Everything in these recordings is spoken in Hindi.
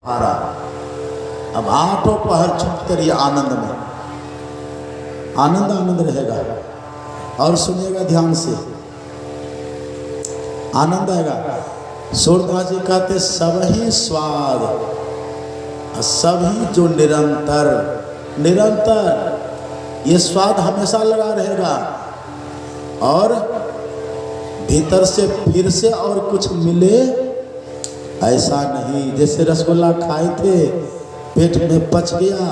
हारा। अब आठों पहर छुपते रहिए आनंद में, आनंद आनंद रहेगा। और सुनिएगा ध्यान से, आनंद आएगा। सूरदास जी कहते सभी स्वाद, सभी जो निरंतर निरंतर ये स्वाद हमेशा लगा रहेगा। और भीतर से फिर से और कुछ मिले ऐसा नहीं। जैसे रसगुल्ला खाए थे, पेट में पच गया,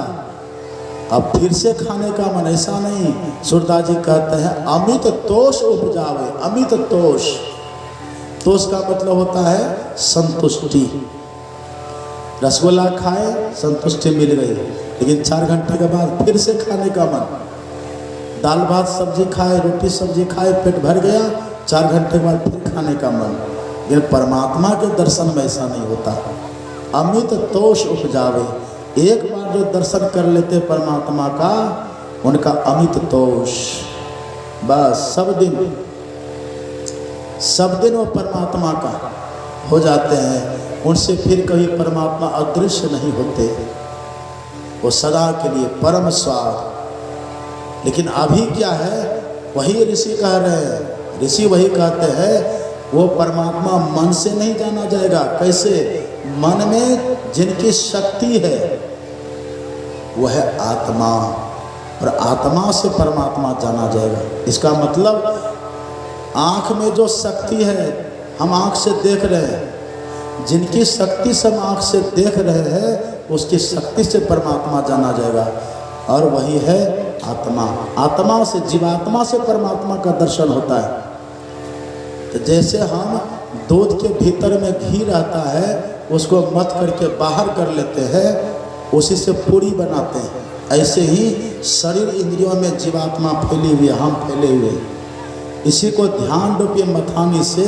अब फिर से खाने का मन, ऐसा नहीं। सूरदास जी कहते हैं अमित तोष उपजावे। अमित तोष, तोष का मतलब होता है संतुष्टि। रसगुल्ला खाए, संतुष्टि मिल गई, लेकिन 4 घंटे के बाद फिर से खाने का मन। दाल भात सब्जी खाए, रोटी सब्जी खाए, पेट भर गया, 4 घंटे के बाद फिर खाने का मन। लेकिन परमात्मा के दर्शन में ऐसा नहीं होता। अमित तोष उपजावे। एक बार जो दर्शन कर लेते परमात्मा का, उनका अमित तोष, बस सब दिन वो परमात्मा का हो जाते हैं। उनसे फिर कभी परमात्मा अदृश्य नहीं होते, वो सदा के लिए परम स्वाद। लेकिन अभी क्या है, वही ऋषि कह रहे हैं, ऋषि वही कहते हैं वो परमात्मा मन से नहीं जाना जाएगा। कैसे? मन में जिनकी शक्ति है वह है आत्मा, और आत्मा से परमात्मा जाना जाएगा। इसका मतलब आँख में जो शक्ति है, हम आँख से देख रहे हैं, जिनकी शक्ति से हम आँख से देख रहे हैं, उसकी शक्ति से परमात्मा जाना जाएगा, और वही है आत्मा। आत्मा से, जीवात्मा से परमात्मा का दर्शन होता है। तो जैसे हम दूध के भीतर में घी रहता है, उसको मथ करके बाहर कर लेते हैं, उसी से पूरी बनाते हैं, ऐसे ही शरीर इंद्रियों में जीवात्मा फैली हुई, हम फैले हुए। इसी को ध्यान रूपी मथानी से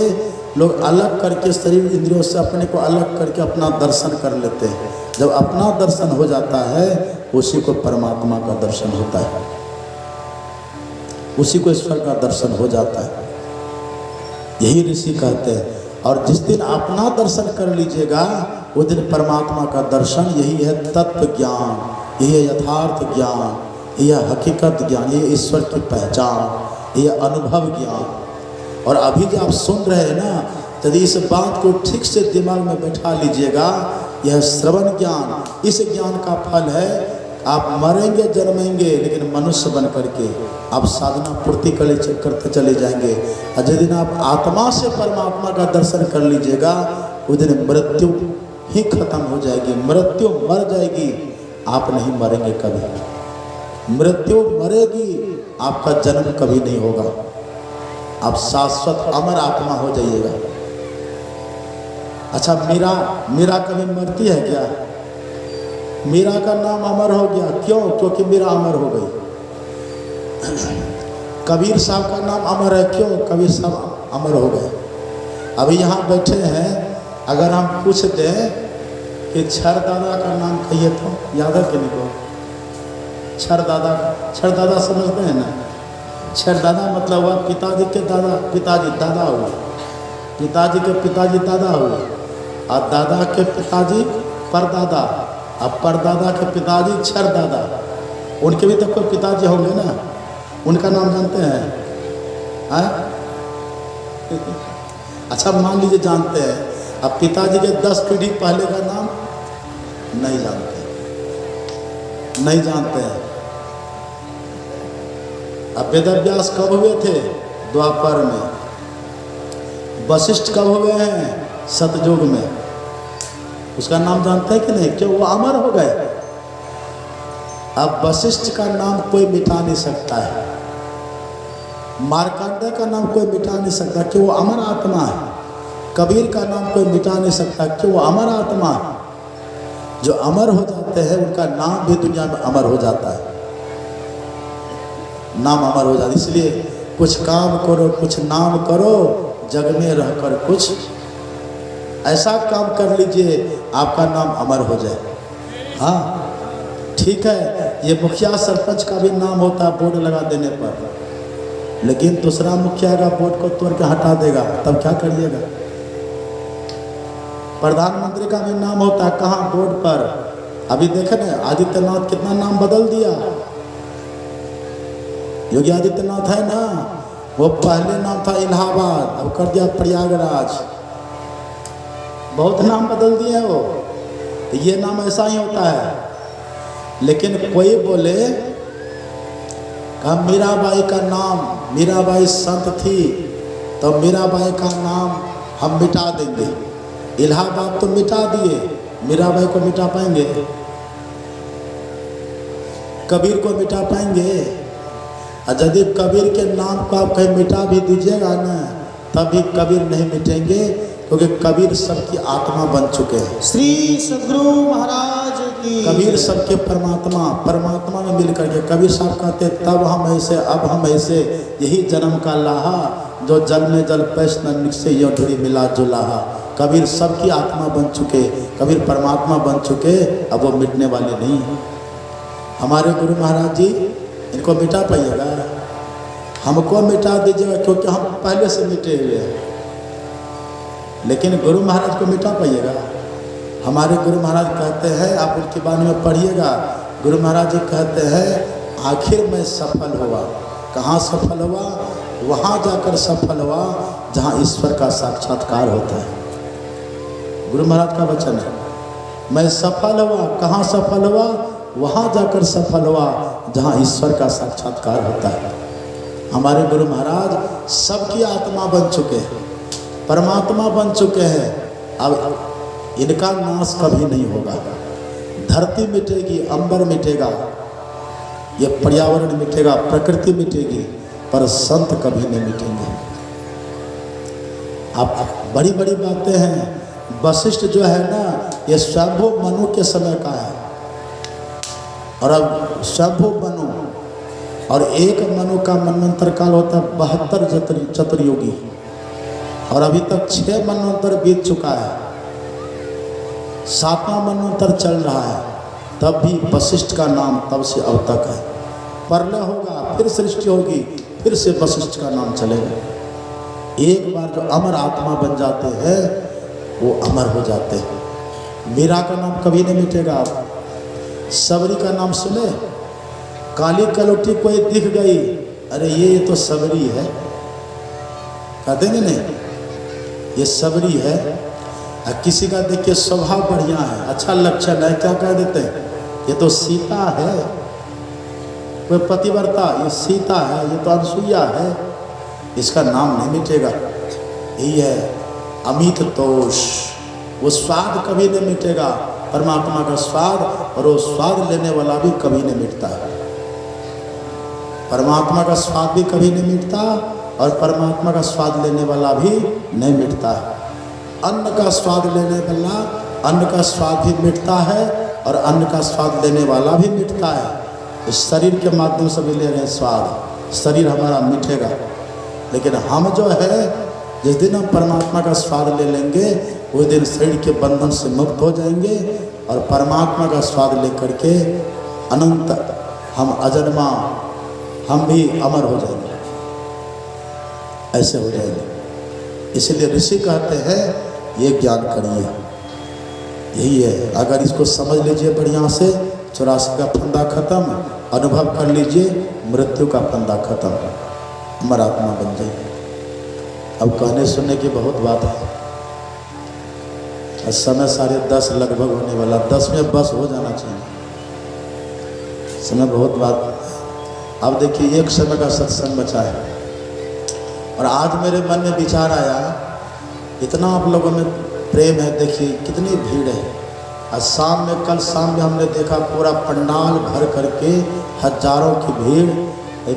लोग अलग करके, शरीर इंद्रियों से अपने को अलग करके अपना दर्शन कर लेते हैं। जब अपना दर्शन हो जाता है, उसी को परमात्मा का दर्शन होता है, उसी को ईश्वर का दर्शन हो जाता है। यही ऋषि कहते हैं। और जिस दिन अपना दर्शन कर लीजिएगा, उस दिन परमात्मा का दर्शन। यही है तत्व ज्ञान, यही है यथार्थ ज्ञान, यह है हकीकत ज्ञान, ये ईश्वर की पहचान, ये अनुभव ज्ञान। और अभी जो आप सुन रहे हैं ना, यदि इस बात को ठीक से दिमाग में बैठा लीजिएगा, यह श्रवण ज्ञान, इस ज्ञान का फल है आप मरेंगे जन्मेंगे, लेकिन मनुष्य बन करके आप साधना पूर्ति करते चले जाएंगे। और जिस दिन आप आत्मा से परमात्मा का दर्शन कर लीजिएगा, उस दिन मृत्यु ही खत्म हो जाएगी। मृत्यु मर जाएगी, आप नहीं मरेंगे कभी। मृत्यु मरेगी, आपका जन्म कभी नहीं होगा। आप शाश्वत अमर आत्मा हो जाइएगा। अच्छा, मीरा कभी मरती है क्या? मीरा का नाम अमर हो गया, क्यों? क्योंकि मीरा अमर हो गई। कबीर साहब का नाम अमर है, क्यों? कबीर साहब अमर हो गए। अभी यहाँ बैठे हैं, अगर हम पूछ दें कि छर दादा का नाम कहिए तो याद है कि नहीं को? छर दादा समझते हैं ना? छर दादा मतलब हुआ पिताजी के दादा, पिताजी दादा हुए, पिताजी के पिताजी दादा हुए, और दादा के पिताजी परदादा, अब परदादा के पिताजी छर दादा। उनके भी तो कोई पिताजी होंगे ना, उनका नाम जानते हैं? अच्छा, मान लीजिए जानते हैं, अब पिताजी के 10 पीढ़ी पहले का नाम नहीं जानते हैं। अब वेदव्यास कब हुए थे? द्वापर में। वशिष्ठ कब हुए हैं? सतयुग में। उसका नाम जानते हैं कि नहीं? क्यों? वो अमर हो गए। अब वशिष्ठ का नाम कोई मिटा नहीं सकता है, मार्कंडेय का नाम कोई मिटा नहीं सकता, कि वो अमर आत्मा है। कबीर का नाम कोई मिटा नहीं सकता, कि वो अमर आत्मा है। जो अमर हो जाते हैं, उनका नाम भी दुनिया में अमर हो जाता है, नाम अमर हो जाता है। इसलिए कुछ काम करो, कुछ नाम करो, जग में रहकर कुछ ऐसा काम कर लीजिए आपका नाम अमर हो जाए। हाँ ठीक है, ये मुखिया सरपंच का भी नाम होता है बोर्ड लगा देने पर, लेकिन दूसरा मुखिया का बोर्ड को तोड़ के हटा देगा, तब क्या करिएगा? प्रधानमंत्री का भी नाम होता है कहाँ, बोर्ड पर। अभी देखे ना आदित्यनाथ कितना नाम बदल दिया। योगी आदित्यनाथ है ना, वो पहले नाम था इलाहाबाद, अब कर दिया प्रयागराज। बहुत नाम बदल दिए वो। तो ये नाम ऐसा ही होता है। लेकिन कोई बोले कि मीराबाई का नाम, मीराबाई संत थी तो मीराबाई का नाम हम मिटा देंगे। इलाहाबाद तो मिटा दिए, मीराबाई को मिटा पाएंगे? कबीर को मिटा पाएंगे? और यदि कबीर के नाम को आप कहीं मिटा भी दीजिएगा ना, तभी कबीर नहीं मिटेंगे, क्योंकि कबीर सबकी आत्मा बन चुके हैं। श्री सद्गुरु महाराज की। कबीर सबके परमात्मा, परमात्मा में मिल करके कबीर साहब कहते तब हम ऐसे अब हम ऐसे, यही जन्म का लाहा, जो जल में जल पैस न निकसे यो ढूंढी मिला जो लाहा। कबीर सबकी आत्मा बन चुके, कबीर परमात्मा बन चुके, अब वो मिटने वाले नहीं। हमारे गुरु महाराज जी, इनको मिटा पाइएगा? हमको मिटा दीजिएगा, क्योंकि हम पहले से मिटे हुए हैं। लेकिन गुरु महाराज को मिटा पाइएगा? हमारे गुरु महाराज कहते हैं, आप उनके बारे में पढ़िएगा, गुरु महाराज जी कहते हैं आखिर में सफल हुआ। कहाँ सफल हुआ? वहाँ जाकर सफल हुआ जहाँ ईश्वर का साक्षात्कार होता है। गुरु महाराज का वचन है, मैं सफल हुआ। कहाँ सफल हुआ? वहाँ जाकर सफल हुआ जहाँ ईश्वर का साक्षात्कार होता है। हमारे गुरु महाराज सबकी आत्मा बन चुके हैं, परमात्मा बन चुके हैं। अब इनका नाश कभी नहीं होगा। धरती मिटेगी, अंबर मिटेगा, ये पर्यावरण मिटेगा, प्रकृति मिटेगी, पर संत कभी नहीं मिटेंगे। अब बड़ी बड़ी बातें हैं। वशिष्ठ जो है ना, ये स्वयंभू मनु के समय का है, और अब स्वयंभू मनु और एक मनु का मनवंतर काल होता है 72 चतुर्युगी, और अभी तक 6 मनवंतर बीत चुका है, 7वां मनवंतर चल रहा है, तब भी वशिष्ठ का नाम तब से अब तक है। प्रलय होगा, फिर सृष्टि होगी, फिर से वशिष्ठ का नाम चलेगा। एक बार जो अमर आत्मा बन जाते हैं वो अमर हो जाते हैं। मीरा का नाम कभी नहीं मिटेगा। सबरी का नाम सुने? काली कलोटी कोई दिख गई, अरे ये तो सबरी है, कह देंगे नहीं ये सबरी है। किसी का देखिए स्वभाव बढ़िया है, अच्छा लक्षण है, क्या कह देते हैं ये तो सीता है। कोई पतिव्रता, ये सीता है, ये तो अनसुईया है, इसका नाम नहीं मिटेगा। यही है अमित तोष, वो स्वाद कभी नहीं मिटेगा, परमात्मा का स्वाद, और वो स्वाद लेने वाला भी कभी नहीं मिटता। परमात्मा का स्वाद भी कभी नहीं मिटता, और परमात्मा का स्वाद लेने वाला भी नहीं मिटता है। अन्न का स्वाद लेने वाला, अन्न का स्वाद भी मिटता है, और अन्न का स्वाद लेने वाला भी मिटता है। इस शरीर के माध्यम से भी ले रहे हैं स्वाद, शरीर हमारा मिटेगा। लेकिन हम जो है, जिस दिन हम परमात्मा का स्वाद ले लेंगे, उस दिन शरीर के बंधन से मुक्त हो जाएंगे, और परमात्मा का स्वाद लेकर के अनंत हम अजन्मा, हम भी अमर हो जाएंगे, ऐसे हो जाएंगे। इसलिए ऋषि कहते हैं ये ज्ञान करिए, यही है। अगर इसको समझ लीजिए बढ़िया से, 84 का फंदा खत्म, अनुभव कर लीजिए, मृत्यु का फंदा खत्म, अमर आत्मा बन जाइए। अब कहने सुनने की बहुत बात है, समय 10:30 लगभग होने वाला, 10 में बस हो जाना चाहिए, समय बहुत बात। अब देखिए एक समय का सत्संग बचा है, और आज मेरे मन में विचार आया, इतना आप लोगों में प्रेम है, देखिए कितनी भीड़ है। आज शाम में, कल शाम में हमने देखा पूरा पंडाल भर करके, हजारों की भीड़,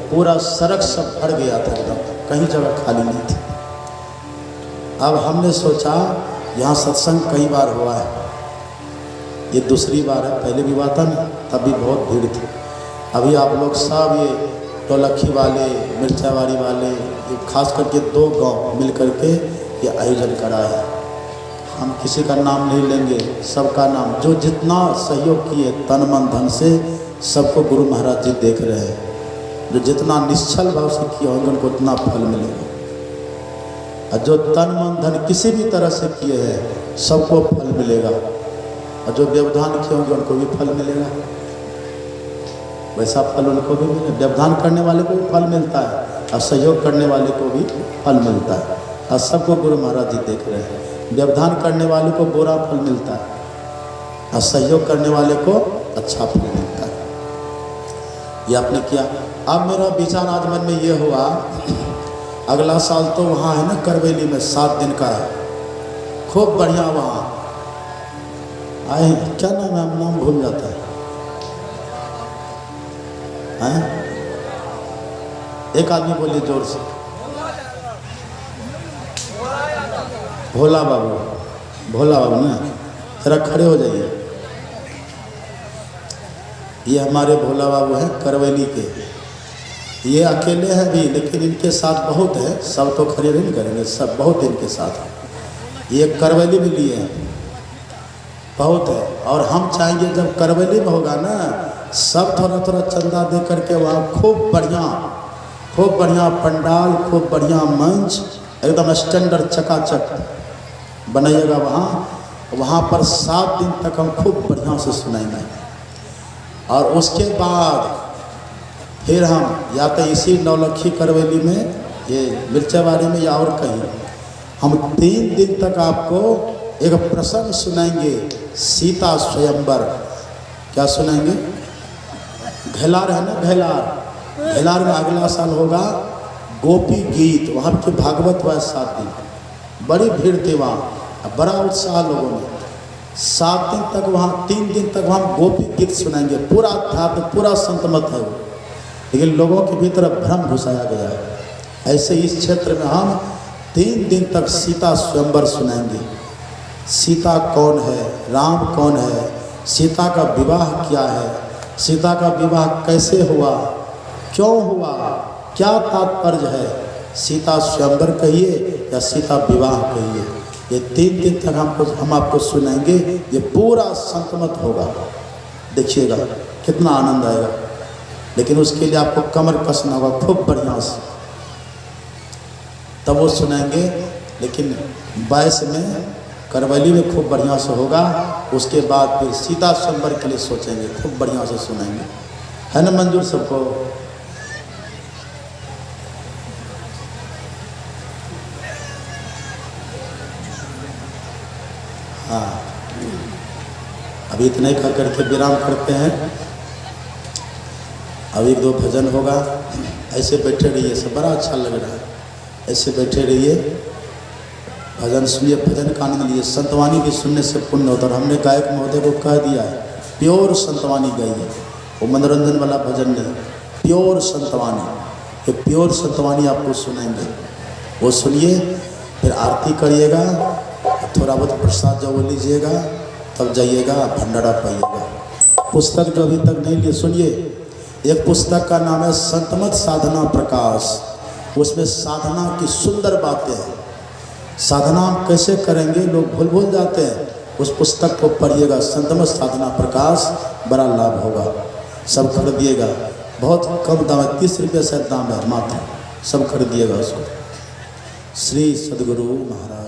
पूरा सड़क सब भर गया था एकदम, कहीं जगह खाली नहीं थी। अब हमने सोचा यहाँ सत्संग कई बार हुआ है, ये दूसरी बार है, पहले भी हुआ था ना, तब भी बहुत भीड़ थी। अभी आप लोग सब ये टोलखी वाले, मिर्चावाड़ी वाले, ये खास करके 2 गांव मिल करके ये आयोजन करा है। हम किसी का नाम नहीं लेंगे, सबका नाम, जो जितना सहयोग किए तन मन धन से, सबको गुरु महाराज जी देख रहे हैं। जो जितना निश्चल भाव से किए होंगे उनको उतना फल मिलेगा। और जो तन मन धन किसी भी तरह से किए हैं सबको फल मिलेगा, और जो व्यवधान किए होंगे उनको भी फल मिलेगा, वैसा फल उनको भी मिलेगा। व्यवधान करने वाले को भी फल मिलता है और सहयोग करने वाले को भी फल मिलता है। और सबको गुरु महाराज जी देख रहे हैं, व्यवधान करने वाले को बुरा फल मिलता है और सहयोग करने वाले को अच्छा फल मिलता है। ये आपने किया। अब मेरा विचार आज मन में ये हुआ, अगला साल तो वहाँ है ना करवेली में 7 दिन का है, खूब बढ़िया वहाँ आए, क्या नाम है, नाम भूल जाता है? एक आदमी बोलिए जोर से, भोला बाबू, भोला बाबू ना, जरा खड़े हो जाइए। ये हमारे भोला बाबू हैं करवेली के, ये अकेले हैं भी, लेकिन इनके साथ बहुत है, सब तो खड़े नहीं करेंगे, सब बहुत इनके साथ है। ये करवेली में लिए हैं, बहुत है। और हम चाहेंगे जब करवेली में होगा ना, सब थोड़ा थोड़ा चंदा दे करके वहाँ खूब बढ़िया पंडाल, खूब बढ़िया मंच, एकदम स्टैंडर्ड चकाचक बनाइएगा वहाँ पर 7 दिन तक हम खूब बढ़िया से सुनाएंगे। और उसके बाद फिर हम या तो इसी नौलखी करवेली में, ये मिर्चावाड़ी में, या और कहीं, हम 3 दिन तक आपको एक प्रसंग सुनाएंगे, सीता स्वयंवर। क्या सुनाएंगे? घेलार है ना, घेलार में अगला साल होगा गोपी गीत, वहाँ के भागवत हुआ 7 दिन, बड़ी भीड़ थी वहाँ, बड़ा उत्साह लोगों में। 7 दिन तक वहाँ, 3 दिन तक वहाँ गोपी गीत सुनाएंगे, पूरा अध्यात्म, पूरा संतमत है वो, लेकिन लोगों के भीतर भ्रम घुसाया गया है। ऐसे इस क्षेत्र में हम 3 दिन तक सीता स्वयंवर सुनाएंगे। सीता कौन है, राम कौन है, सीता का विवाह क्या है, सीता का विवाह कैसे हुआ, क्यों हुआ, क्या तात्पर्य है, सीता स्वयंवर कहिए या सीता विवाह कहिए, ये 3 दिन तक हम आपको सुनाएंगे। ये पूरा संतमत होगा, देखिएगा कितना आनंद आएगा। लेकिन उसके लिए आपको कमर कसना होगा खूब बढ़िया से, तब वो सुनाएंगे। लेकिन 22 में करवेली में खूब बढ़िया से होगा, उसके बाद फिर सीता स्वयंवर के लिए सोचेंगे, खूब बढ़िया से सुनाएंगे। है ना मंजूर सबको? हाँ, अभी इतना ही खा करके विराम करते हैं। अभी 2 भजन होगा, ऐसे बैठे रहिए, सब बड़ा अच्छा लग रहा है, ऐसे बैठे रहिए, भजन सुनिए, भजन का आनंद लीजिए। संतवाणी की सुनने से पुण्य होता है। हमने गायक महोदय को कह दिया है, प्योर संतवाणी गाइए, वो मनोरंजन वाला भजन नहीं, प्योर संतवाणी। ये प्योर संतवाणी आपको सुनाएंगे, वो सुनिए, फिर आरती करिएगा, थोड़ा बहुत प्रसाद जब लीजिएगा, तब जाइएगा भंडारा पाइएगा। पुस्तक जो अभी तक नहीं लिए, सुनिए, एक पुस्तक का नाम है संतमत साधना प्रकाश, उसमें साधना की सुंदर बातें हैं। साधना हम कैसे करेंगे लोग भूल जाते हैं, उस पुस्तक को पढ़िएगा, संतमत साधना प्रकाश, बड़ा लाभ होगा। सब खरीदिएगा, बहुत कम दाम है, 30 रुपये से दाम है मात्र, सब खरीदिएगा उसको। श्री सद्गुरु महाराज।